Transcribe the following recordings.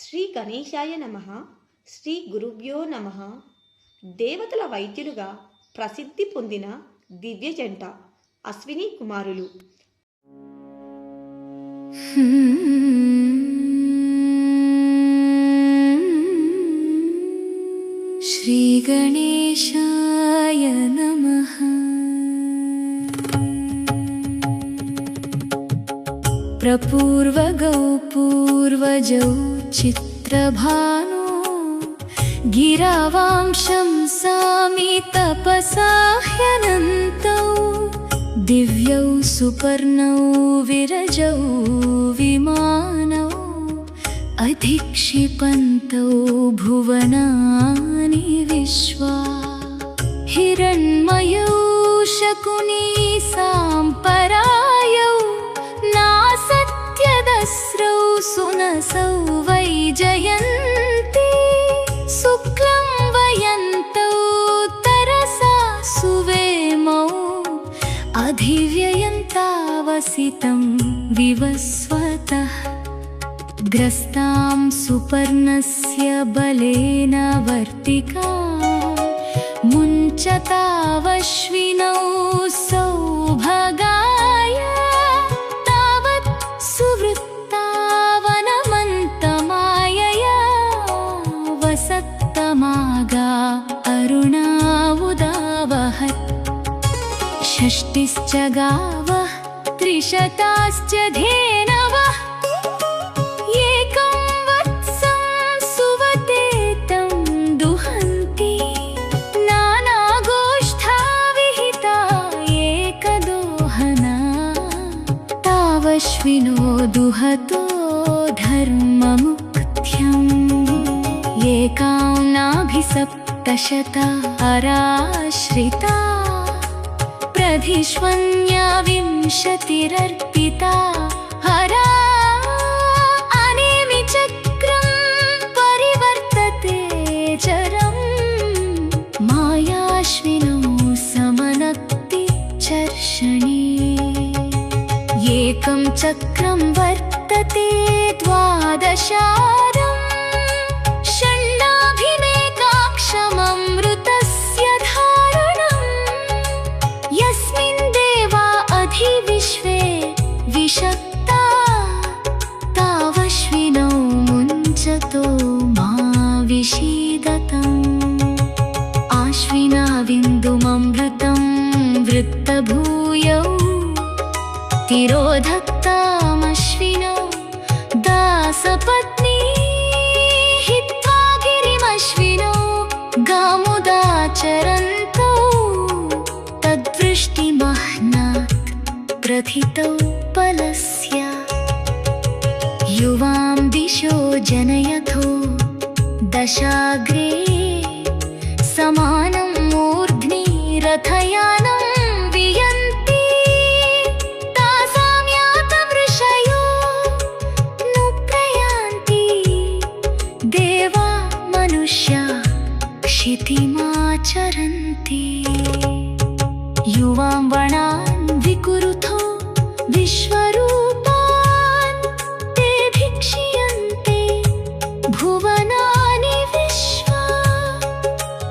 శ్రీ గణేశాయ నమః. శ్రీ గురుభ్యో నమః. దేవతల వైద్యులుగా ప్రసిద్ధి పొందిన దివ్య జంట అశ్విని కుమారులు. శ్రీ గణేశాయ నమః. ప్రపూర్వగౌ పూర్వజౌ చిత్రభానో గిరావాంశం సామి తపసా హ్యనంతౌ దివ్యౌ సుపర్ణౌ విరజౌ విమానౌ అధిక్షిపంతౌ భువనాని విశ్వా హిరణ్మయౌ శకునీ సాంపరాయౌ నాసత్యదస్రౌ సునసౌ వైజయంతి శుక్లం వయంతౌ తరసా సువేమౌ అధివ్యయంతావసితం వివస్వతః గ్రస్తాం సుపర్ణస్య బలేన వర్తికా ముంచతావశ్వినౌ సౌభగాయ తావత్ సువృత్తావనమంతమాయయా వసత్తమాగా అరుణావుదావహత్ షష్టిశ్చ గావః త్రిశతాశ్చ ధేనవః అశ్వినో దుహతో ధర్మముక్త్యम् ఏకాంనాభిసప్తశత అరాశ్రితా ప్రధిష్వన్యా వింశతిరర్పితా హరా అనేమి చక్రం పరివర్తతే చరం మాయాశ్వినో సమనక్తి చర్షణి ఏకం చక్రం వర్తతే ద్వాదశారం షణ్ణాభిమేకాక్షమమృతస్య ధారణం యస్మిన్ దేవా అధివిశ్వే విషక్తా తావశ్వినౌ ముంచతో మా విషీదతం ఆశ్వినా విందుమమృతం వృత్తభూయౌ తిరోధక్తామశ్వినౌ దాసపత్నీ హిత్వా గిరిమశ్వినౌ గాముదాచరంతౌ తద్వృష్టిమహ్నాత్ ప్రథితౌ పలస్య యువాం దిశో జనయథో దశాగ్రే సమానం మూర్ధ్ని రథయానం क्षितिमाचरन्ति युवां वणान् विकुरुथो विश्वरूपान् ते भिक्षीयन्ते भुवनानि विश्वा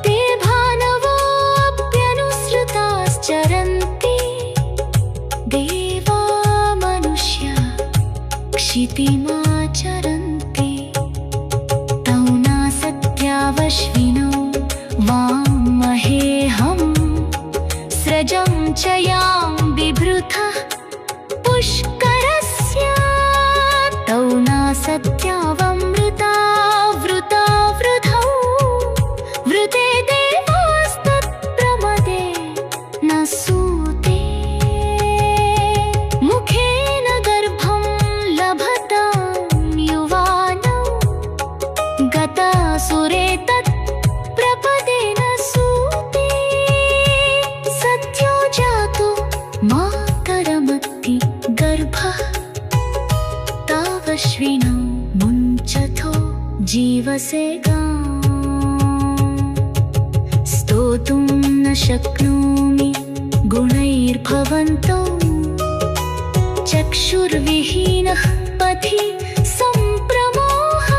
ते भानवोऽप्यनुसृताश्चरन्ति देवा मनुष्या क्षितिमाचरन्ति तौ नासत्यावश्विनौ वामहेऽहं स्रजं च यां बिभृतः पुष्करस्य तौ नासत्यावमृता वृता वृधौ वृते देवास्तत्प्रमदे न सूते मुखेन गर्भं लभतां युवानौ गतासुरे तत् प्रपदेन सूते सत्यो जातो मातरमत्ति गर्भः तावश्विनौ मुञ्चथो जीवसेगाम् स्तोतुं न शक्नोमि गुणैर्भवन्तौ चक्षुर्विहीनः पथि सम्प्रमोहः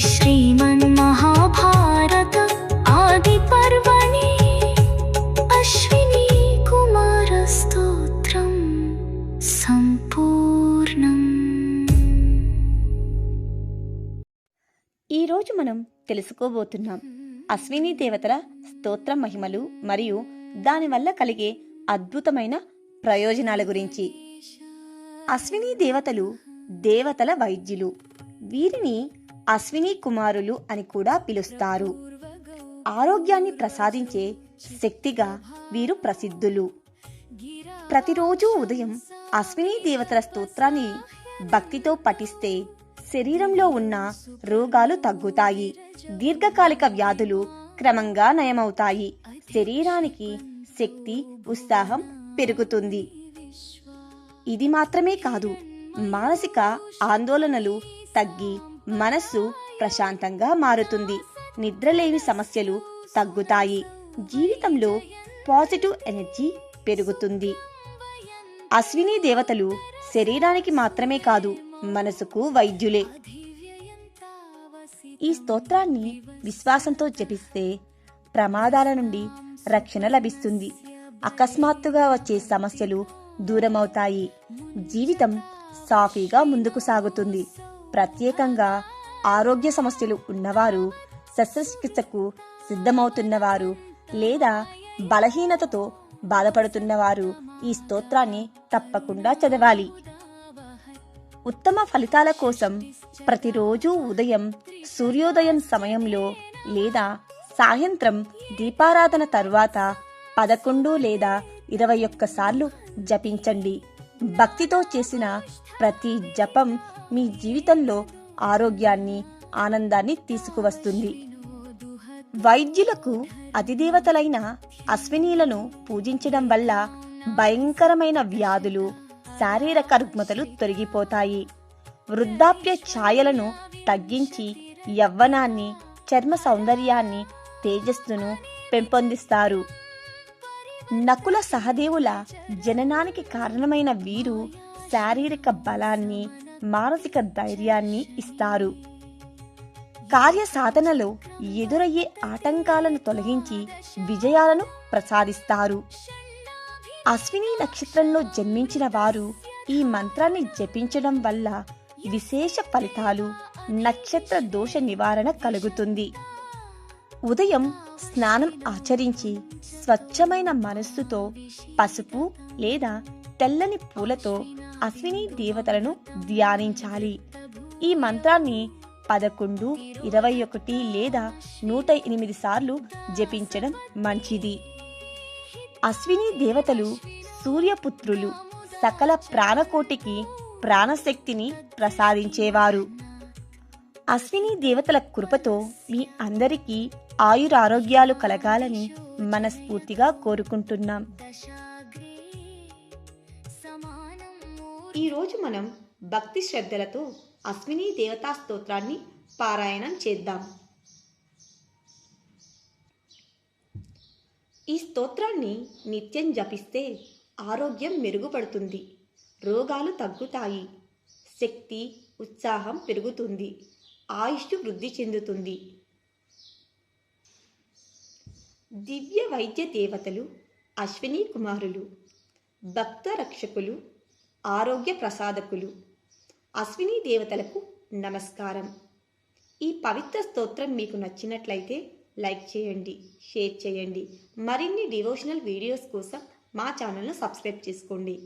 श्रीमन्महाभारत आदिपर्वणि अश्विनी कुमारस्तोत्रं सम्पूर्णम्। ఈరోజు మనం తెలుసుకోబోతున్నాం అశ్విని దేవతల స్తోత్ర మహిమలు మరియు దానివల్ల కలిగే అద్భుతమైన ప్రయోజనాల గురించి. అశ్విని దేవతలు దేవతల వైద్యులు. వీరిని అశ్విని కుమారులు అని కూడా పిలుస్తారు. ఆరోగ్యాన్ని ప్రసాదించే శక్తిగా వీరు ప్రసిద్ధులు. ప్రతిరోజు ఉదయం అశ్విని దేవతల స్తోత్రాన్ని భక్తితో పఠిస్తే శరీరంలో ఉన్న రోగాలు తగ్గుతాయి, దీర్ఘకాలిక వ్యాధులు క్రమంగా నయమవుతాయి, శరీరానికి శక్తి, ఉత్సాహం పెరుగుతుంది. ఇది మాత్రమే కాదు, మానసిక ఆందోళనలు తగ్గి మనస్సు ప్రశాంతంగా మారుతుంది, నిద్రలేని సమస్యలు తగ్గుతాయి, జీవితంలో పాజిటివ్ ఎనర్జీ పెరుగుతుంది. అశ్విని దేవతలు శరీరానికి మాత్రమే కాదు, మనసుకు వైద్యులే. ఈ స్తోత్రాన్ని విశ్వాసంతో జపిస్తే ప్రమాదాల నుండి రక్షణ లభిస్తుంది, అకస్మాత్తుగా వచ్చే సమస్యలు దూరమవుతాయి, జీవితం సాఫీగా ముందుకు సాగుతుంది. ప్రత్యేకంగా ఆరోగ్య సమస్యలు ఉన్నవారు, శస్త్రచికిత్సకు సిద్ధమవుతున్నవారు లేదా బలహీనతతో బాధపడుతున్నవారు ఈ స్తోత్రాన్ని తప్పకుండా చదవాలి. ఉత్తమ ఫలితాల కోసం ప్రతిరోజు ఉదయం సూర్యోదయం సమయంలో లేదా సాయంత్రం దీపారాధన తర్వాత 11 లేదా 21 సార్లు జపించండి. భక్తితో చేసిన ప్రతి జపం మీ జీవితంలో ఆరోగ్యాన్ని, ఆనందాన్ని తీసుకువస్తుంది. వైద్యులకు అధిదేవతలైన అశ్వినీలను పూజించడం వల్ల భయంకరమైన వ్యాధులు, శారీరక రుగ్మతలు తొలగిపోతాయి. వృద్ధాప్య ఛాయలను తగ్గించి యవ్వనాన్ని, చర్మ సౌందర్యాన్ని, తేజస్సును పెంపొందిస్తారు. నకుల సహదేవుల జననానికి కారణమైన వీరు శారీరక బలాన్ని, మానసిక ధైర్యాన్ని ఇస్తారు. కార్య సాధనలో ఎదురయ్యే ఆటంకాలను తొలగించి విజయాలను ప్రసాదిస్తారు. అశ్విని నక్షత్రంలో జన్మించిన వారు ఈ మంత్రాన్ని జపించడం వల్ల విశేష ఫలితాలు, నక్షత్ర దోష నివారణ కలుగుతుంది. ఉదయం స్నానం ఆచరించి స్వచ్ఛమైన మనస్సుతో పసుపు లేదా తెల్లని పూలతో అశ్విని దేవతలను ధ్యానించాలి. ఈ మంత్రాన్ని 11, 21 లేదా 108 సార్లు జపించడం మంచిది. అశ్విని దేవతలు సూర్యపుత్రులు, సకల ప్రాణకోటికి ప్రాణశక్తిని ప్రసాదించేవారు. అశ్విని దేవతల కృపతో మీ అందరికీ ఆయురారోగ్యాలు కలగాలని మనస్ఫూర్తిగా కోరుకుంటున్నాం. ఈరోజు మనం భక్తి శ్రద్ధలతో అశ్విని దేవతా స్తోత్రాన్ని పారాయణం చేద్దాం. ఈ స్తోత్రాన్ని నిత్యం జపిస్తే ఆరోగ్యం మెరుగుపడుతుంది, రోగాలు తగ్గుతాయి, శక్తి, ఉత్సాహం పెరుగుతుంది, ఆయుష్ వృద్ధి చెందుతుంది. దివ్య వైద్య దేవతలు అశ్విని కుమారులు, భక్త రక్షకులు, ఆరోగ్య ప్రసాదకులు అశ్విని దేవతలకు నమస్కారం. ఈ పవిత్ర స్తోత్రం మీకు నచ్చినట్లయితే లైక్ చేయండి, షేర్ చేయండి. మరిన్ని డివోషనల్ వీడియోస్ కోసం మా ఛానల్ను సబ్స్క్రైబ్ చేసుకోండి.